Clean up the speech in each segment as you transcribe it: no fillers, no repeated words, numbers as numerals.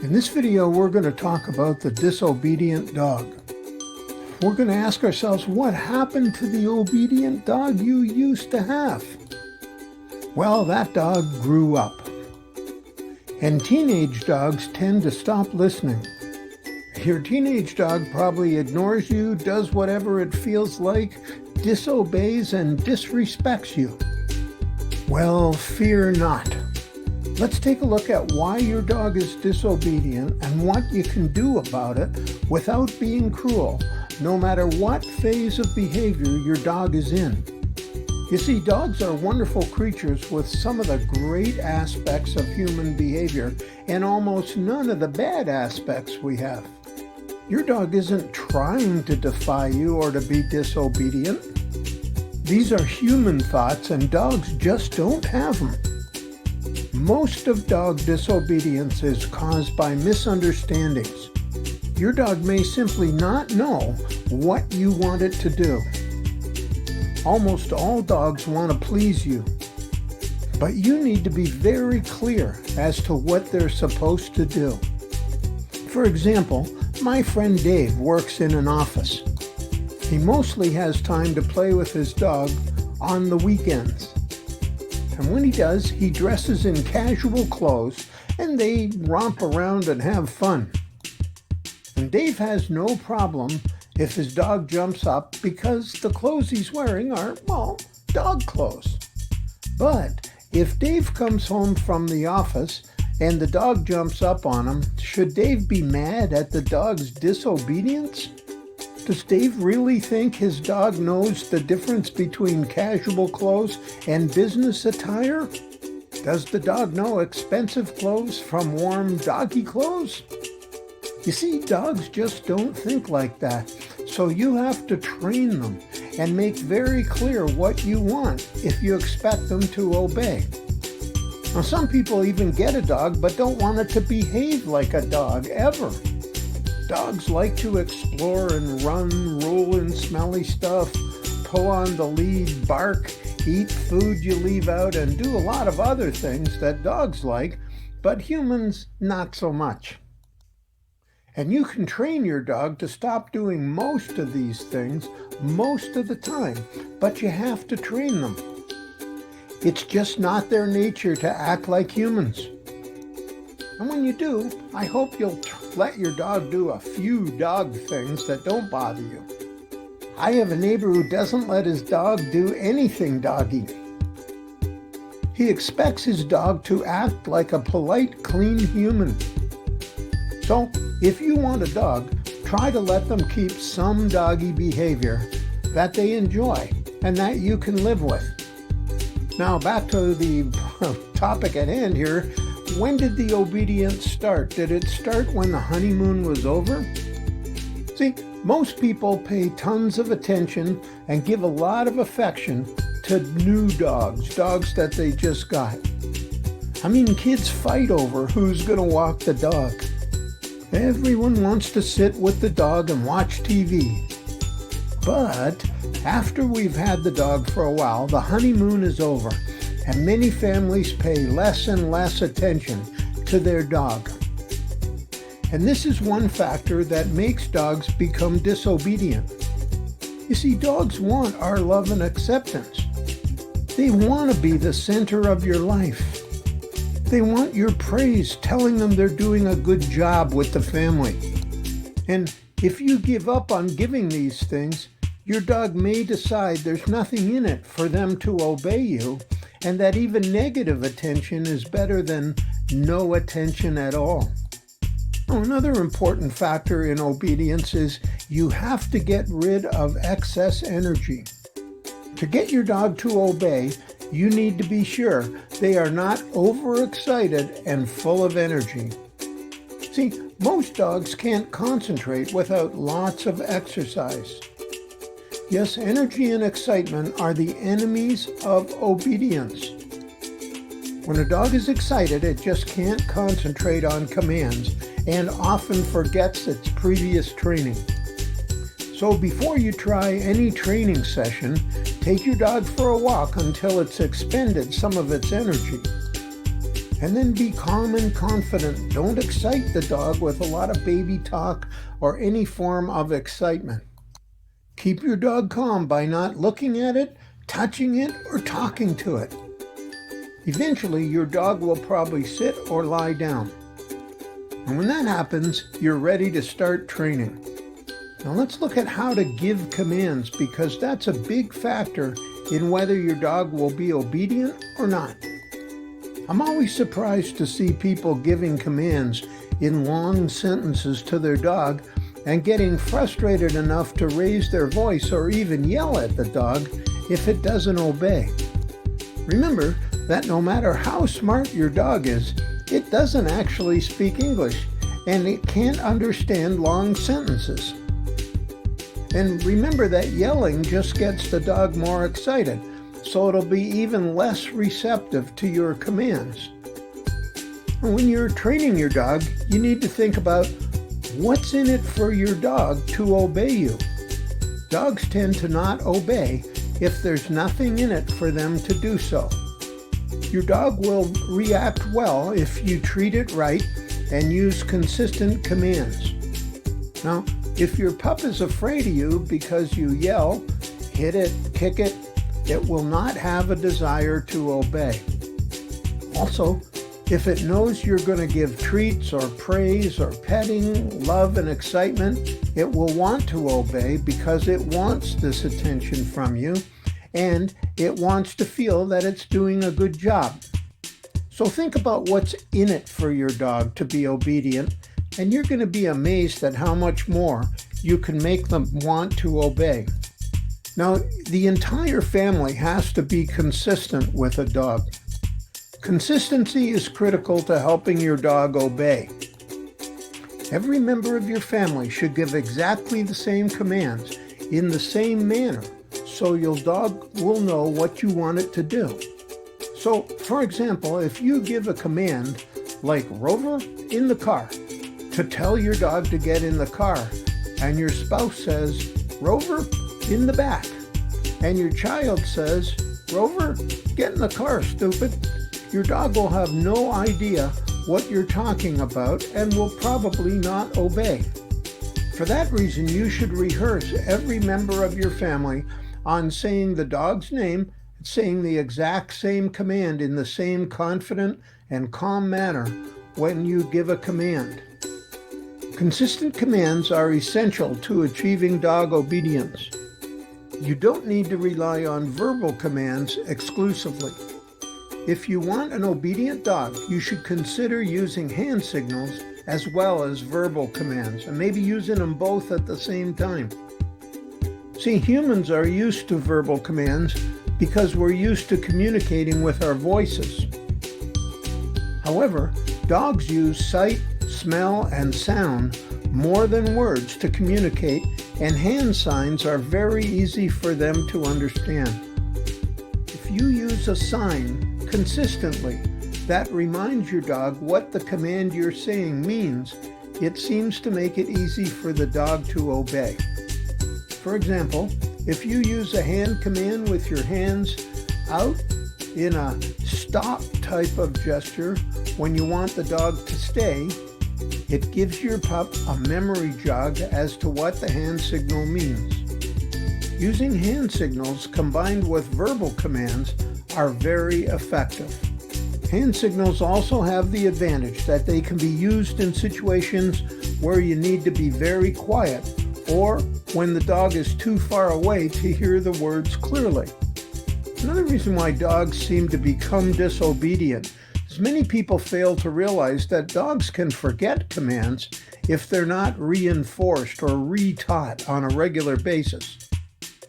In this video, we're going to talk about the disobedient dog. We're going to ask ourselves, what happened to the obedient dog you used to have? Well, that dog grew up. And teenage dogs tend to stop listening. Your teenage dog probably ignores you, does whatever it feels like, disobeys and disrespects you. Well, fear not. Let's take a look at why your dog is disobedient and what you can do about it without being cruel, no matter what phase of behavior your dog is in. You see, dogs are wonderful creatures with some of the great aspects of human behavior and almost none of the bad aspects we have. Your dog isn't trying to defy you or to be disobedient. These are human thoughts and dogs just don't have them. Most of dog disobedience is caused by misunderstandings. Your dog may simply not know what you want it to do. Almost all dogs want to please you, but you need to be very clear as to what they're supposed to do. For example, my friend Dave works in an office. He mostly has time to play with his dog on the weekends. And when he does, he dresses in casual clothes and they romp around and have fun. And Dave has no problem if his dog jumps up because the clothes he's wearing are, well, dog clothes. But if Dave comes home from the office and the dog jumps up on him, should Dave be mad at the dog's disobedience? Does Dave really think his dog knows the difference between casual clothes and business attire? Does the dog know expensive clothes from warm doggy clothes? You see, dogs just don't think like that. So you have to train them and make very clear what you want if you expect them to obey. Now, some people even get a dog but don't want it to behave like a dog ever. Dogs like to explore and run, roll in smelly stuff, pull on the lead, bark, eat food you leave out, and do a lot of other things that dogs like, but humans not so much. And you can train your dog to stop doing most of these things most of the time, but you have to train them. It's just not their nature to act like humans. And when you do, I hope you'll let your dog do a few dog things that don't bother you. I have a neighbor who doesn't let his dog do anything doggy. He expects his dog to act like a polite, clean human. So, if you want a dog, try to let them keep some doggy behavior that they enjoy and that you can live with. Now, back to the topic at hand here. When did the obedience start? Did it start when the honeymoon was over? See, most people pay tons of attention and give a lot of affection to new dogs that they just got. I mean, kids fight over who's going to walk the dog. Everyone wants to sit with the dog and watch TV. But after we've had the dog for a while, the honeymoon is over. And many families pay less and less attention to their dog. And this is one factor that makes dogs become disobedient. You see, dogs want our love and acceptance. They want to be the center of your life. They want your praise, telling them they're doing a good job with the family. And if you give up on giving these things, your dog may decide there's nothing in it for them to obey you, and that even negative attention is better than no attention at all. Another important factor in obedience is you have to get rid of excess energy. To get your dog to obey, you need to be sure they are not overexcited and full of energy. See, most dogs can't concentrate without lots of exercise. Yes, energy and excitement are the enemies of obedience. When a dog is excited, it just can't concentrate on commands and often forgets its previous training. So before you try any training session, take your dog for a walk until it's expended some of its energy. And then be calm and confident. Don't excite the dog with a lot of baby talk or any form of excitement. Keep your dog calm by not looking at it, touching it, or talking to it. Eventually, your dog will probably sit or lie down. And when that happens, you're ready to start training. Now let's look at how to give commands, because that's a big factor in whether your dog will be obedient or not. I'm always surprised to see people giving commands in long sentences to their dog and getting frustrated enough to raise their voice or even yell at the dog if it doesn't obey. Remember that no matter how smart your dog is, it doesn't actually speak English and it can't understand long sentences. And remember that yelling just gets the dog more excited, so it'll be even less receptive to your commands. When you're training your dog, you need to think about what's in it for your dog to obey you. Dogs tend to not obey if there's nothing in it for them to do so. Your dog will react well if you treat it right and use consistent commands. Now, if your pup is afraid of you because you yell, hit it, kick it, it will not have a desire to obey. Also, if it knows you're going to give treats or praise or petting, love and excitement, it will want to obey because it wants this attention from you and it wants to feel that it's doing a good job. So think about what's in it for your dog to be obedient, and you're going to be amazed at how much more you can make them want to obey. Now, the entire family has to be consistent with a dog. Consistency is critical to helping your dog obey. Every member of your family should give exactly the same commands in the same manner, so your dog will know what you want it to do. So, for example, if you give a command like Rover, in the car, to tell your dog to get in the car, and your spouse says, Rover, in the back, and your child says, Rover, get in the car, stupid, your dog will have no idea what you're talking about and will probably not obey. For that reason, you should rehearse every member of your family on saying the dog's name, saying the exact same command in the same confident and calm manner when you give a command. Consistent commands are essential to achieving dog obedience. You don't need to rely on verbal commands exclusively. If you want an obedient dog, you should consider using hand signals as well as verbal commands, and maybe using them both at the same time. See, humans are used to verbal commands because we're used to communicating with our voices. However, dogs use sight, smell, and sound more than words to communicate, and hand signs are very easy for them to understand. If you use a sign consistently that reminds your dog what the command you're saying means, it seems to make it easy for the dog to obey. For example, if you use a hand command with your hands out in a stop type of gesture when you want the dog to stay, it gives your pup a memory jog as to what the hand signal means. Using hand signals combined with verbal commands are very effective. Hand signals also have the advantage that they can be used in situations where you need to be very quiet or when the dog is too far away to hear the words clearly. Another reason why dogs seem to become disobedient is many people fail to realize that dogs can forget commands if they're not reinforced or retaught on a regular basis.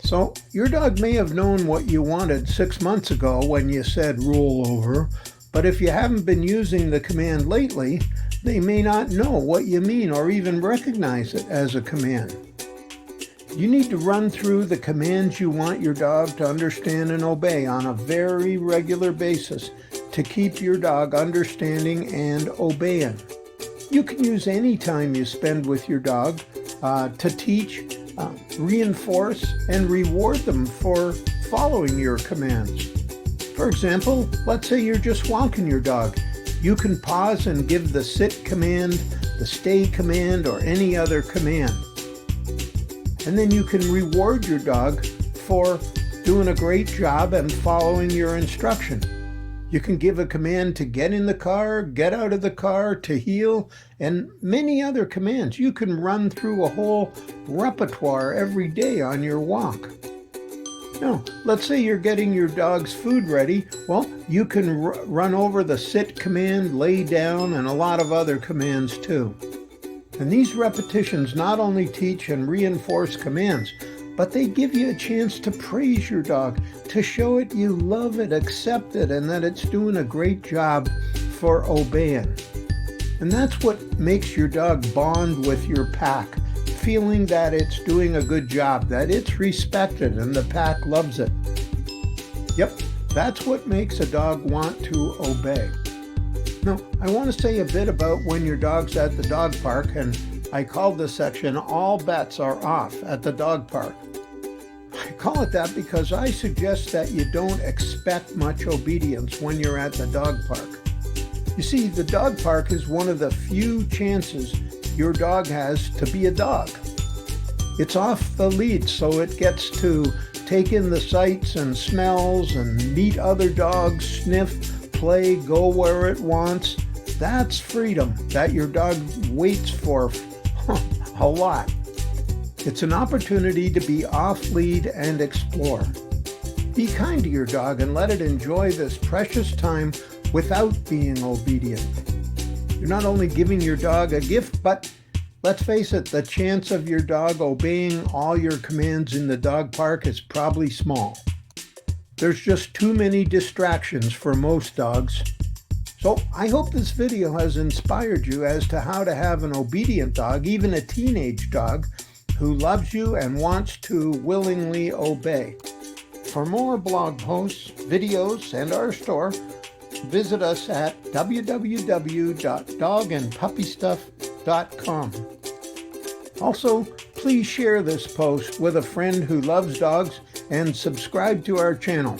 So, your dog may have known what you wanted 6 months ago when you said roll over, but if you haven't been using the command lately, they may not know what you mean or even recognize it as a command. You need to run through the commands you want your dog to understand and obey on a very regular basis to keep your dog understanding and obeying. You can use any time you spend with your dog to teach, reinforce, and reward them for following your commands. For example, let's say you're just walking your dog You can pause and give the sit command, the stay command, or any other command. And then you can reward your dog for doing a great job and following your instruction. You can give a command to get in the car, get out of the car, to heel, and many other commands. You can run through a whole repertoire every day on your walk. Now, let's say you're getting your dog's food ready. Well, you can run over the sit command, lay down, and a lot of other commands too. And these repetitions not only teach and reinforce commands, but they give you a chance to praise your dog, to show it you love it, accept it, and that it's doing a great job for obeying. And that's what makes your dog bond with your pack, feeling that it's doing a good job, that it's respected and the pack loves it. Yep, that's what makes a dog want to obey. Now, I want to say a bit about when your dog's at the dog park, and I call this section "All Bets Are Off at the Dog Park." I call it that because I suggest that you don't expect much obedience when you're at the dog park. You see, the dog park is one of the few chances your dog has to be a dog. It's off the lead, so it gets to take in the sights and smells and meet other dogs, sniff, play, go where it wants. That's freedom that your dog waits for a lot. It's an opportunity to be off lead and explore. Be kind to your dog and let it enjoy this precious time without being obedient. You're not only giving your dog a gift, but let's face it, the chance of your dog obeying all your commands in the dog park is probably small. There's just too many distractions for most dogs. So I hope this video has inspired you as to how to have an obedient dog, even a teenage dog, who loves you and wants to willingly obey. For more blog posts, videos, and our store, visit us at www.dogandpuppystuff.com. Also, please share this post with a friend who loves dogs and subscribe to our channel.